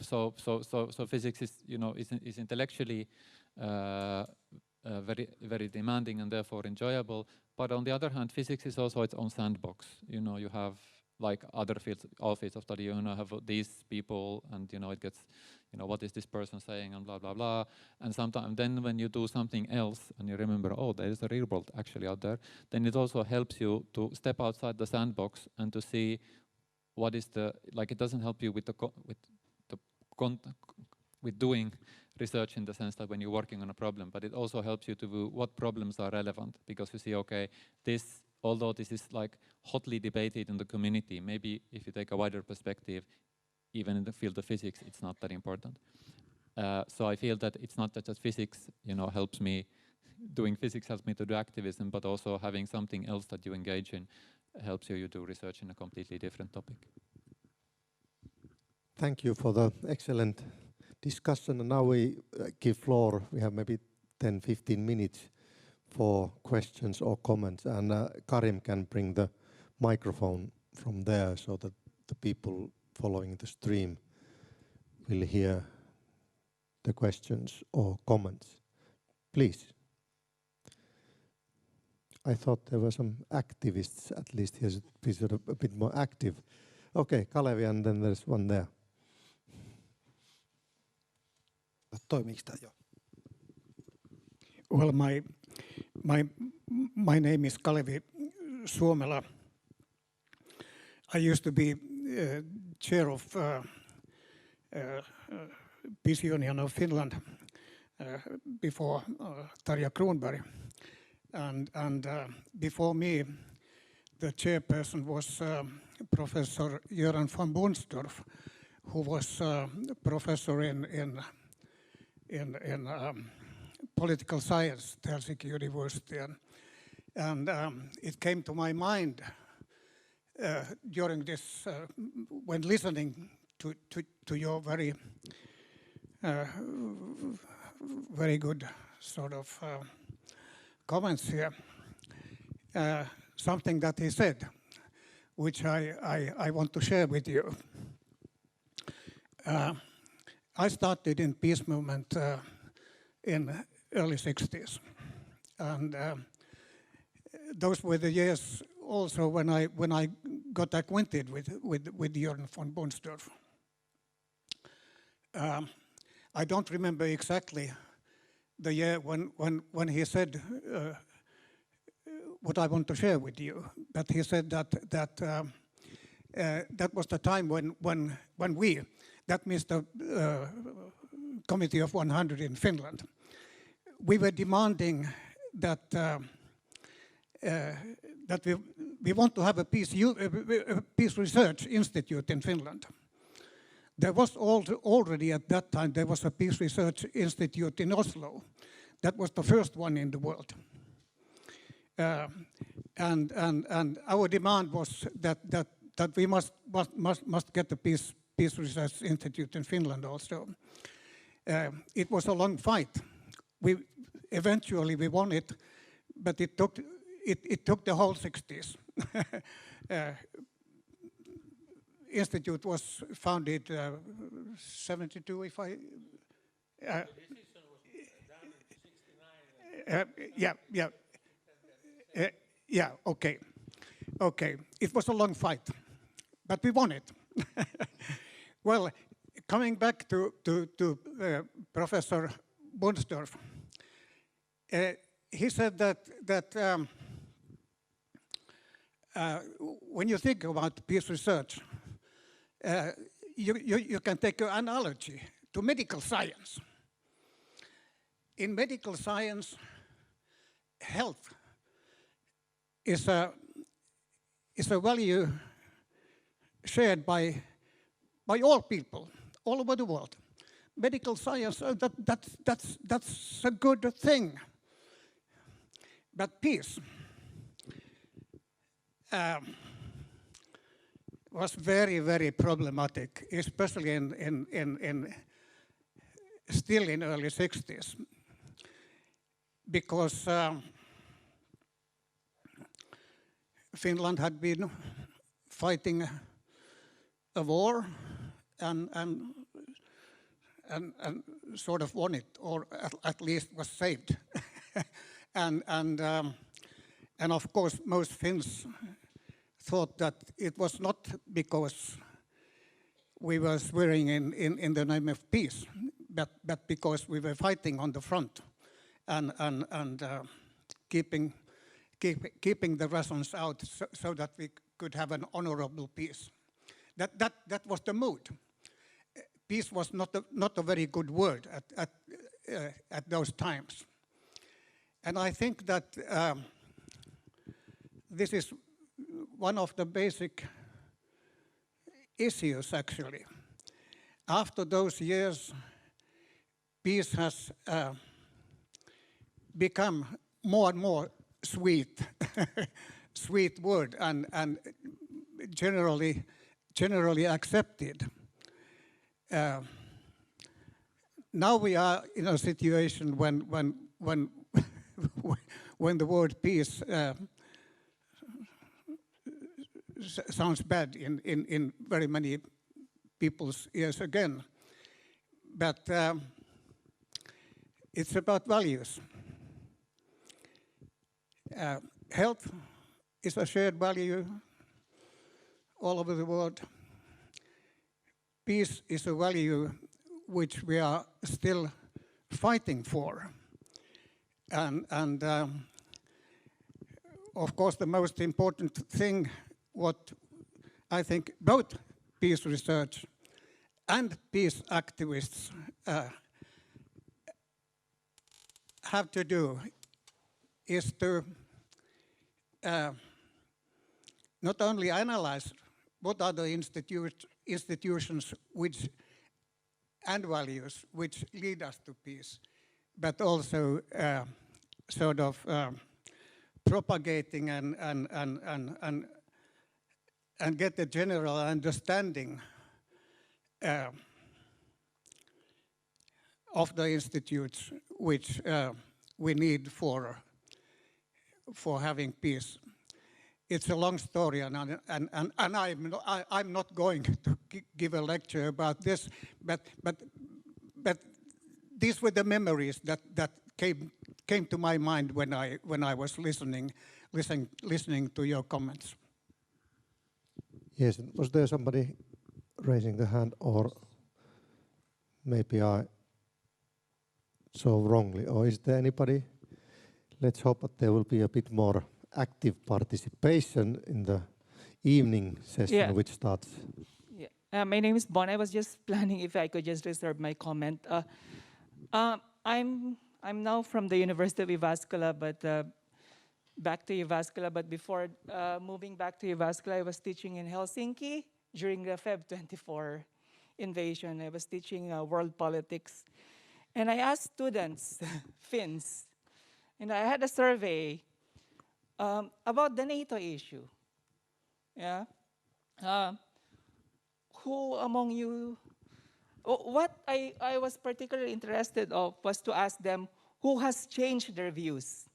physics is, you know, is intellectually very demanding and therefore enjoyable. But on the other hand, physics is also its own sandbox. You know, you have like other fields, all fields of study, you know, have these people, and you know, it gets, you know, what is this person saying, and blah blah blah. And sometimes then when you do something else and you remember, oh, there is a real world actually out there, then it also helps you to step outside the sandbox and to see what is the, like, it doesn't help you with with doing research in the sense that when you're working on a problem, but it also helps you to do what problems are relevant, because you see, okay, this, although this is like hotly debated in the community, maybe if you take a wider perspective, even in the field of physics, it's not that important. So I feel that it's not that just physics, you know, helps me, doing physics helps me to do activism, but also having something else that you engage in helps you do research in a completely different topic. Thank you for the excellent discussion. And now we give floor, we have maybe 10-15 minutes for questions or comments, and Karim can bring the microphone from there so that the people following the stream will hear the questions or comments. Please. I thought there were some activists, at least here's a bit more active. Okay, Kalevi, and then there's one there. Well, my name is Kalevi Suomela. I used to be chair of Peace Union of Finland before Tarja Kronberg, and before me, the chairperson was Professor Göran von Bunsdorf, who was professor in political science at Helsinki University, and it came to my mind during this, when listening to your very good sort of comments here, something that he said, which I want to share with you. I started in peace movement in early 60s, and those were the years also when I got acquainted with Göran von Bunsdorf. I don't remember exactly the year when he said what I want to share with you, but he said that was the time when we, that means the Committee of 100 in Finland, we were demanding that we want to have a peace research institute in Finland. There was already at that time, there was a peace research institute in Oslo. That was the first one in the world. And our demand was that we must get the peace research institute in Finland also. It was a long fight. Eventually we won it, but it took the whole 60s. Institute was founded 72, if I. The decision was done in 69. Yeah. Okay. It was a long fight, but we won it. Well, coming back to Professor Bunsdorf, he said that when you think about peace research, you can take an analogy to medical science. In medical science, health is a value shared by all people all over the world. Medical science, that's a good thing. But peace was very, very problematic, especially still in early 60s, because Finland had been fighting a war and sort of won it, or at least was saved. and of course, most Finns thought that it was not because we were swearing in the name of peace, but because we were fighting on the front and keeping the Russians out so that we could have an honorable peace. That was the mood. Peace was not a very good word at those times. And I think that this is one of the basic issues, actually. After those years, peace has become more and more sweet, sweet word, and generally accepted. Now we are in a situation when the word peace sounds bad in very many people's ears again. But it's about values. Health is a shared value all over the world. Peace is a value which we are still fighting for. And of course, the most important thing, what I think both peace research and peace activists have to do is to not only analyze what are the institutions which and values which lead us to peace, but also sort of propagating and get a general understanding of the institutes which we need for having peace. It's a long story, and I'm not going to give a lecture about this, but these were the memories that came to my mind when I was listening to your comments. Yes, was there somebody raising the hand, or maybe I saw wrongly, or is there anybody? Let's hope that there will be a bit more active participation in the evening session, which starts. Yeah. My name is Bon. I was just planning if I could just reserve my comment. I'm now from the University of Jyväskylä, but back to Jyväskylä. But before moving back to Jyväskylä, I was teaching in Helsinki during the Feb 24 invasion. I was teaching world politics, and I asked students, Finns, and I had a survey about the NATO issue. Yeah. Who among you, what I was particularly interested of was to ask them who has changed their views,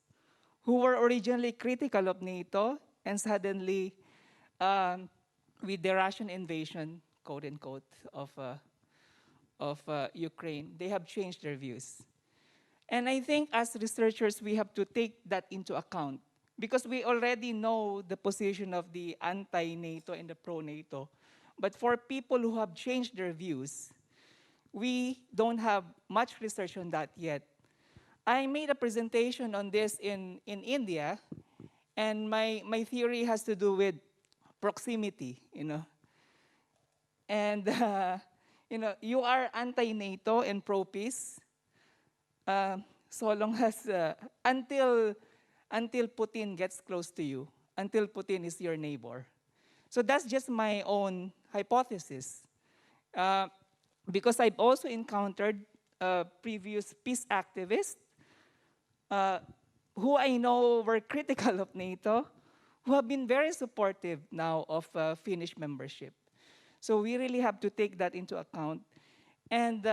who were originally critical of NATO and suddenly with the Russian invasion, quote unquote, of Ukraine, they have changed their views. And I think as researchers, we have to take that into account, because we already know the position of the anti-NATO and the pro-NATO. But for people who have changed their views, we don't have much research on that yet. I made a presentation on this in India, and my theory has to do with proximity, And, you are anti-NATO and pro-peace, so long as, until Putin gets close to you, until Putin is your neighbor. So that's just my own hypothesis. Because I've also encountered previous peace activists who I know were critical of NATO, who have been very supportive now of Finnish membership. So we really have to take that into account. And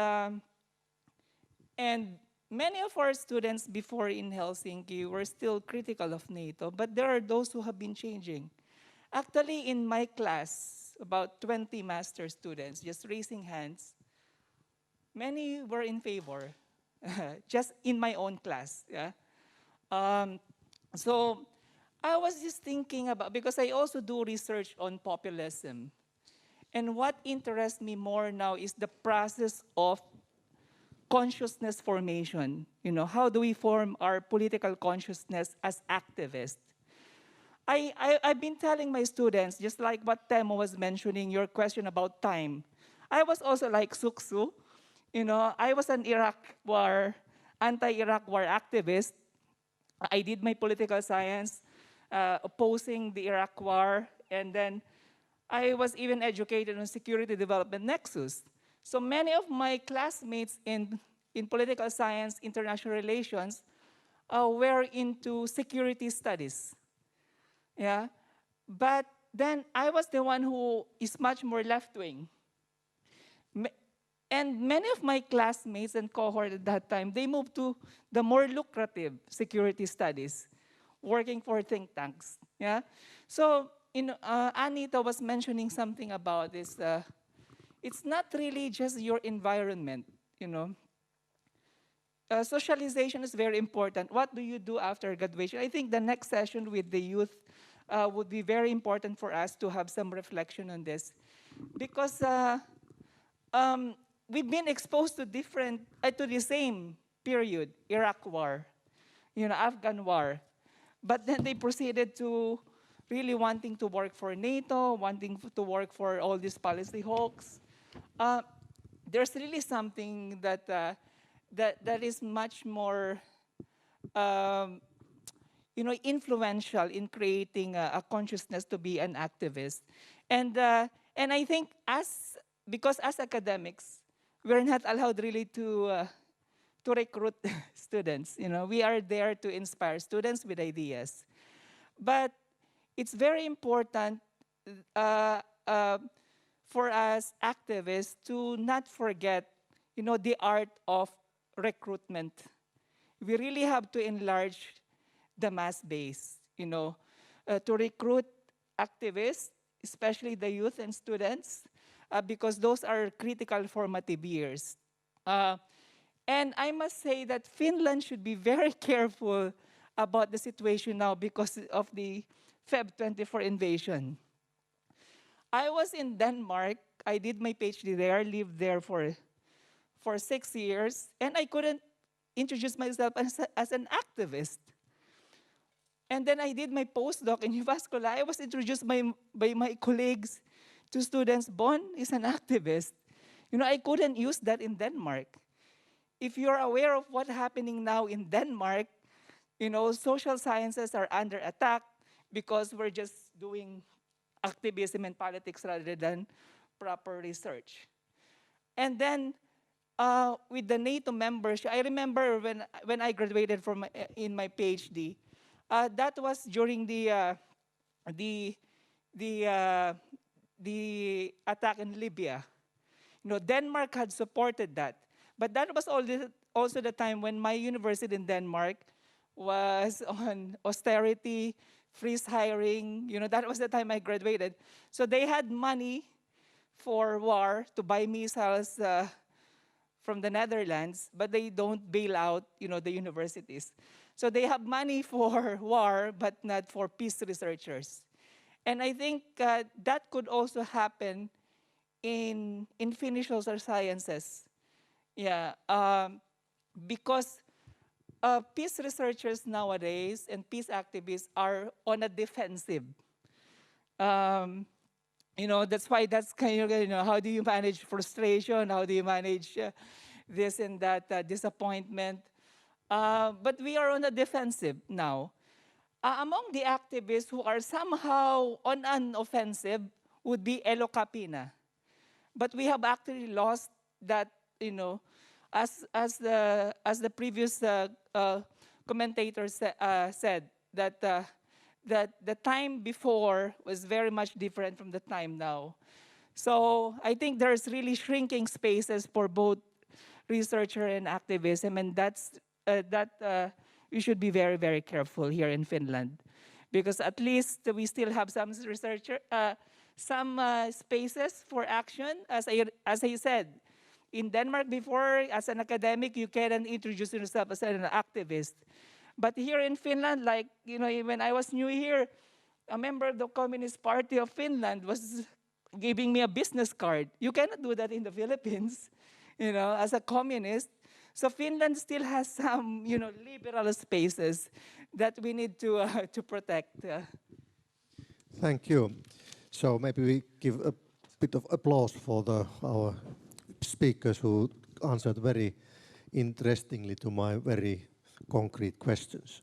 many of our students before in Helsinki were still critical of NATO, but there are those who have been changing. Actually, in my class, about 20 master students, just raising hands, many were in favor, just in my own class. Yeah? So I was just thinking about, because I also do research on populism. And what interests me more now is the process of consciousness formation. How do we form our political consciousness as activists? I've been telling my students, just like what Temo was mentioning, your question about time. I was also like Syksy. I was an anti-Iraq war activist. I did my political science opposing the Iraq war, and then I was even educated on security development nexus. So many of my classmates in political science, international relations, were into security studies. Yeah, but then I was the one who is much more left-wing. And many of my classmates and cohort at that time, they moved to the more lucrative security studies, working for think tanks. Yeah, so Anitta was mentioning something about this. It's not really just your environment. Socialization is very important. What do you do after graduation? I think the next session with the youth would be very important for us to have some reflection on this, because we've been exposed to to the same period, Iraq war, Afghan war, but then they proceeded to really wanting to work for NATO, wanting to work for all these policy hawks. There's really something that is much more influential in creating a consciousness to be an activist. And I think because as academics, we're not allowed really to recruit students. We are there to inspire students with ideas. But it's very important for us activists to not forget, the art of recruitment. We really have to enlarge the mass base, to recruit activists, especially the youth and students, because those are critical formative years. And I must say that Finland should be very careful about the situation now because of the Feb 24 invasion. I was in Denmark. I did my PhD there, lived there for 6 years, and I couldn't introduce myself as an activist. And then I did my postdoc in Uvascola. I was introduced by my colleagues to students. Bon is an activist. I couldn't use that in Denmark. If you're aware of what's happening now in Denmark, social sciences are under attack because we're just doing activism and politics rather than proper research. And then with the NATO membership, I remember when I graduated in my PhD, that was during the attack in Libya. Denmark had supported that. But that was also the time when my university in Denmark was on austerity, freeze hiring. That was the time I graduated. So they had money for war to buy missiles from the Netherlands, but they don't bail out, the universities. So they have money for war, but not for peace researchers. And I think that could also happen in Finnish social sciences. Yeah, because peace researchers nowadays and peace activists are on a defensive. That's why that's kind of, how do you manage frustration? How do you manage this and that disappointment? But we are on the defensive now. Among the activists who are somehow on an offensive would be Elo Kapina. But we have actually lost that, as the previous commentator said, that the time before was very much different from the time now. So I think there's really shrinking spaces for both researcher and activism, and that we should be very, very careful here in Finland, because at least we still have some researcher, some spaces for action. As I said, in Denmark before, as an academic, you can introduce yourself as an activist. But here in Finland, like, when I was new here, a member of the Communist Party of Finland was giving me a business card. You cannot do that in the Philippines, as a communist. So Finland still has some, liberal spaces that we need to protect. Thank you. So maybe we give a bit of applause for our speakers who answered very interestingly to my very concrete questions.